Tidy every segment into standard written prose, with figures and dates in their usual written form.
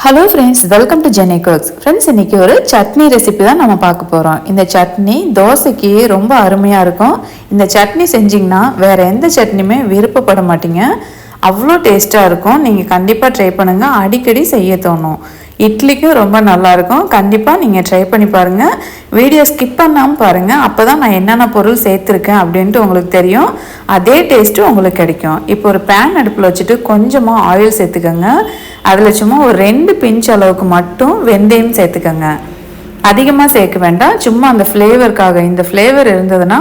Hello friends, welcome to Jenny cooks. Friends, இன்றைக்கி ஒரு chutney recipe தான் நம்ம பார்க்க போகிறோம். இந்த சட்னி தோசைக்கு ரொம்ப அருமையாக இருக்கும். இந்த சட்னி செஞ்சிங்கன்னா வேறு எந்த சட்னியுமே விருப்பப்பட மாட்டீங்க. அவ்வளோ டேஸ்ட்டாக இருக்கும். நீங்கள் கண்டிப்பாக ட்ரை பண்ணுங்கள். அடிக்கடி செய்ய தோணும். இட்லிக்கும் ரொம்ப நல்லாயிருக்கும். கண்டிப்பாக நீங்கள் ட்ரை பண்ணி பாருங்கள். வீடியோ ஸ்கிப் பண்ணாமல் பாருங்கள். அப்போ தான் நான் என்னென்ன பொருள் சேர்த்துருக்கேன் அப்படின்ட்டு உங்களுக்கு தெரியும். அதே டேஸ்ட்டு உங்களுக்கு கிடைக்கும். இப்போ ஒரு பேன் அடுப்பில் வச்சுட்டு கொஞ்சமாக ஆயில் சேர்த்துக்கோங்க. அதில் சும்மா ஒரு 2 பிஞ்ச் அளவுக்கு மட்டும் வெந்தயம் சேர்த்துக்கோங்க. அதிகமாக சேர்க்க வேண்டாம். சும்மா அந்த ஃப்ளேவருக்காக. இந்த ஃப்ளேவர் இருந்ததுன்னா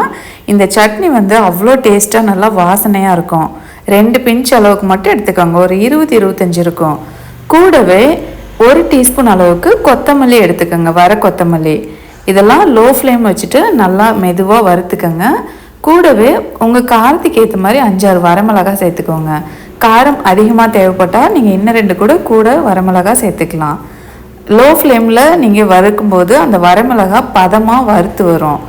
இந்த சட்னி அவ்வளோ டேஸ்ட்டாக நல்லா வாசனையாக இருக்கும். 2 பிஞ்ச் அளவுக்கு மட்டும் எடுத்துக்கோங்க. ஒரு 20-25 இருக்கும். கூடவே 1 டீஸ்பூன் அளவுக்கு கொத்தமல்லி எடுத்துக்கோங்க. வர கொத்தமல்லி. இதெல்லாம் லோ ஃப்ளேம் வச்சுட்டு நல்லா மெதுவாக வறுத்துக்கோங்க. கூடவே உங்கள் காரத்துக்கு ஏற்ற மாதிரி 5-6 வரமிளகாய் சேர்த்துக்கோங்க. காரம் அதிகமாக தேவைப்பட்டால் நீங்கள் இன்னும் 2 கூட வரமிளகாய் சேர்த்துக்கலாம். லோ ஃப்ளேமில் நீங்கள் வறுக்கும்போது அந்த வரமிளகாய் பதமாக வறுத்து வரும்.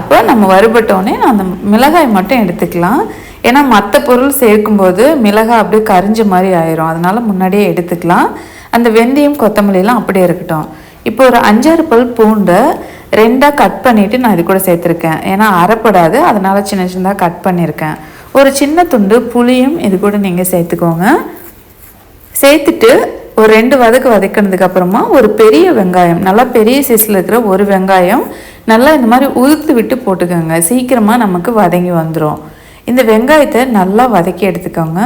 அப்போ நம்ம வறுபட்டோடனே அந்த மிளகாய் மட்டும் எடுத்துக்கலாம். ஏன்னா மற்ற பொருள் சேர்க்கும்போது மிளகாய் அப்படியே கரிஞ்ச மாதிரி ஆயிரும். அதனால் முன்னாடியே எடுத்துக்கலாம். அந்த வெந்தயம் கொத்தமல்லிலாம் அப்படியே இருக்கட்டும். இப்போ ஒரு 5-6 பல் பூண்டை 2ஆக கட் பண்ணிவிட்டு நான் இது கூட சேர்த்துருக்கேன். ஏன்னா அரைப்படாது, அதனால் சின்ன சின்னதாக கட் பண்ணியிருக்கேன். ஒரு சின்ன துண்டு புளியும் இது கூட நீங்கள் சேர்த்துக்கோங்க. சேர்த்துட்டு ஒரு 2 வதக்கினதுக்கு அப்புறமா ஒரு பெரிய வெங்காயம், நல்லா பெரிய சைஸில் இருக்கிற ஒரு வெங்காயம் நல்லா இந்த மாதிரி உதுத்து விட்டு போட்டுக்கோங்க. சீக்கிரமாக நமக்கு வதங்கி வந்துடும். இந்த வெங்காயத்தை நல்லா வதக்கி எடுத்துக்கோங்க.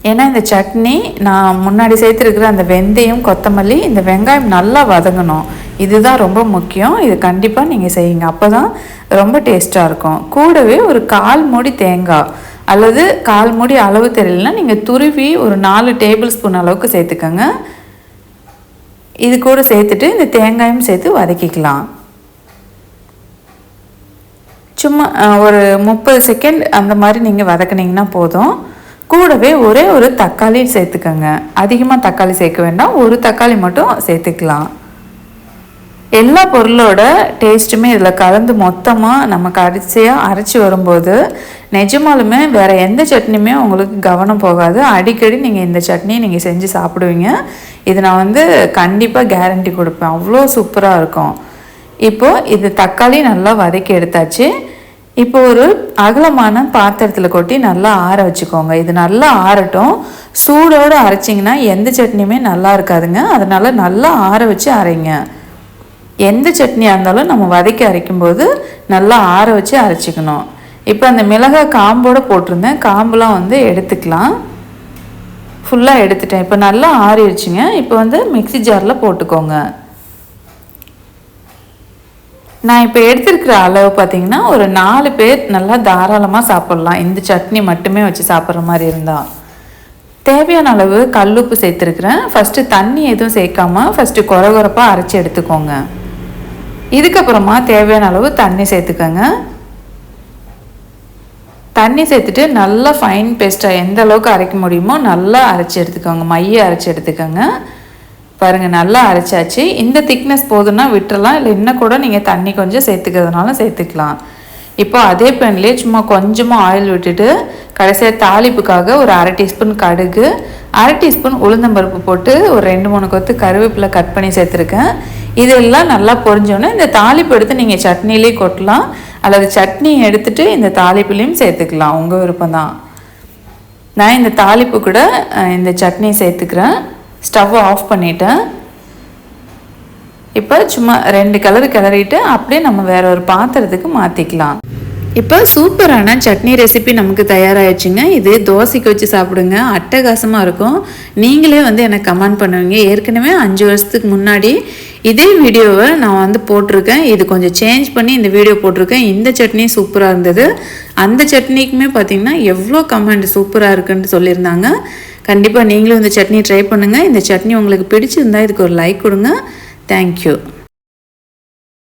ஏன்னா இந்த சட்னி நான் முன்னாடி சேர்த்துருக்கிற அந்த வெந்தயம் கொத்தமல்லி இந்த வெங்காயம் நல்லா வதங்கணும். இதுதான் ரொம்ப முக்கியம். இது கண்டிப்பாக நீங்கள் செய்யுங்க. அப்போ தான் ரொம்ப டேஸ்ட்டாக இருக்கும். கூடவே ஒரு 1/4 மூடி தேங்காய் அல்லது 1/4 மூடி அளவு தெரியலனா நீங்கள் துருவி ஒரு 4 டேபிள் ஸ்பூன் அளவுக்கு சேர்த்துக்கோங்க. இது கூட சேர்த்துட்டு இந்த தேங்காயும் சேர்த்து வதக்கிக்கலாம். சும்மா ஒரு 30 செகண்ட் அந்த மாதிரி நீங்கள் வதக்குனீங்கன்னா போதும். கூடவே ஒரே ஒரு தக்காளி சேர்த்துக்கோங்க. அதிகமாக தக்காளி சேர்க்க வேண்டாம். ஒரு தக்காளி மட்டும் சேர்த்துக்கலாம். எல்லா பொருளோட டேஸ்ட்டுமே இதில் கலந்து மொத்தமாக நம்ம கடைசியாக அரைச்சி வரும்போது நிஜமாலுமே வேறு எந்த சட்னியுமே உங்களுக்கு கவனம் போகாது. அடிக்கடி நீங்கள் இந்த சட்னியை நீங்கள் செஞ்சு சாப்பிடுவீங்க. இது நான் கண்டிப்பாக கேரண்டி கொடுப்பேன். அவ்வளோ சூப்பராக இருக்கும். இப்போது இது தக்காளி நல்லா வதக்கி எடுத்தாச்சு. இப்போ ஒரு அகலமான பாத்திரத்தில் கொட்டி நல்லா ஆற வச்சுக்கோங்க. இது நல்லா ஆறட்டும். சூடோடு அரைச்சிங்கன்னா எந்த சட்னியுமே நல்லா இருக்காதுங்க. அதனால் நல்லா ஆற வச்சு அரைங்க. எந்த சட்னியாக இருந்தாலும் நம்ம வதக்கி அரைக்கும்போது நல்லா ஆற வச்சு அரைச்சிக்கணும். இப்போ அந்த மிளகாய் காம்போடு போட்டிருந்தேன். காம்புலாம் எடுத்துக்கலாம். ஃபுல்லாக எடுத்துட்டேன். இப்போ நல்லா ஆறிடுச்சுங்க. இப்போ மிக்ஸி ஜாரில் போட்டுக்கோங்க. நான் இப்போ எடுத்துருக்கிற அளவு பார்த்திங்கன்னா ஒரு 4 பேர் நல்லா தாராளமாக சாப்பிட்லாம். இந்த சட்னி மட்டுமே வச்சு சாப்பிட்ற மாதிரி இருந்தால். தேவையான அளவு கல்லுப்பு சேர்த்துருக்குறேன். ஃபஸ்ட்டு தண்ணி எதுவும் சேர்க்காமல் ஃபஸ்ட்டு கொரகொரப்பாக அரைச்சி எடுத்துக்கோங்க. இதுக்கப்புறமா தேவையான அளவு தண்ணி சேர்த்துக்கோங்க. தண்ணி சேர்த்துட்டு நல்லா ஃபைன் பேஸ்ட்டாக எந்த அளவுக்கு அரைக்க முடியுமோ நல்லா அரைச்சி எடுத்துக்கோங்க. மைய அரைச்சி எடுத்துக்கோங்க. பாருங்கள், நல்லா அரைச்சாச்சு. இந்த திக்னஸ் போதுன்னா விட்டுறலாம். இல்லை இன்னும் கூட நீங்கள் தண்ணி கொஞ்சம் சேர்த்துக்கிறதுனால சேர்த்துக்கலாம். இப்போ அதே பேன்லேயே சும்மா கொஞ்சமாக ஆயில் விட்டுட்டு கடைசியாக தாளிப்புக்காக ஒரு 1/2 டீஸ்பூன் கடுகு, 1/2 டீஸ்பூன் உளுந்தம்பருப்பு போட்டு ஒரு 2-3 கொத்து கருவேப்பிலை கட் பண்ணி சேர்த்துருக்கேன். இதெல்லாம் நல்லா பொரிஞ்சோன்னே இந்த தாளிப்பு எடுத்து நீங்கள் சட்னிலே கொட்டலாம். அல்லது சட்னி எடுத்துகிட்டு இந்த தாளிப்புலேயும் சேர்த்துக்கலாம். உங்கள் விருப்பம் தான். நான் இந்த தாளிப்பு கூட இந்த சட்னி சேர்த்துக்கிறேன். ஸ்டவ்வை ஆஃப் பண்ணிவிட்டேன். இப்போ சும்மா 2 கிளறிட்டு அப்படியே நம்ம வேற ஒரு பாத்திரத்துக்கு மாற்றிக்கலாம். இப்போ சூப்பரான சட்னி ரெசிபி நமக்கு தயாராகிடுச்சுங்க. இது தோசைக்கு வச்சு சாப்பிடுங்க. அட்டகாசமாக இருக்கும். நீங்களே எனக்கு கமெண்ட் பண்ணுவீங்க. ஏற்கனவே 5 வருஷத்துக்கு முன்னாடி இதே வீடியோவை நான் போட்டிருக்கேன். இது கொஞ்சம் சேஞ்ச் பண்ணி இந்த வீடியோ போட்டிருக்கேன். இந்த சட்னி சூப்பராக இருந்தது. அந்த சட்னிக்குமே பார்த்திங்கன்னா எவ்வளோ கமெண்ட் சூப்பராக இருக்குன்னு சொல்லியிருந்தாங்க. கண்டிப்பாக நீங்களும் இந்த சட்னி ட்ரை பண்ணுங்கள். இந்த சட்னி உங்களுக்கு பிடிச்சிருந்தா இதுக்கு ஒரு லைக் கொடுங்க. தேங்க்யூ.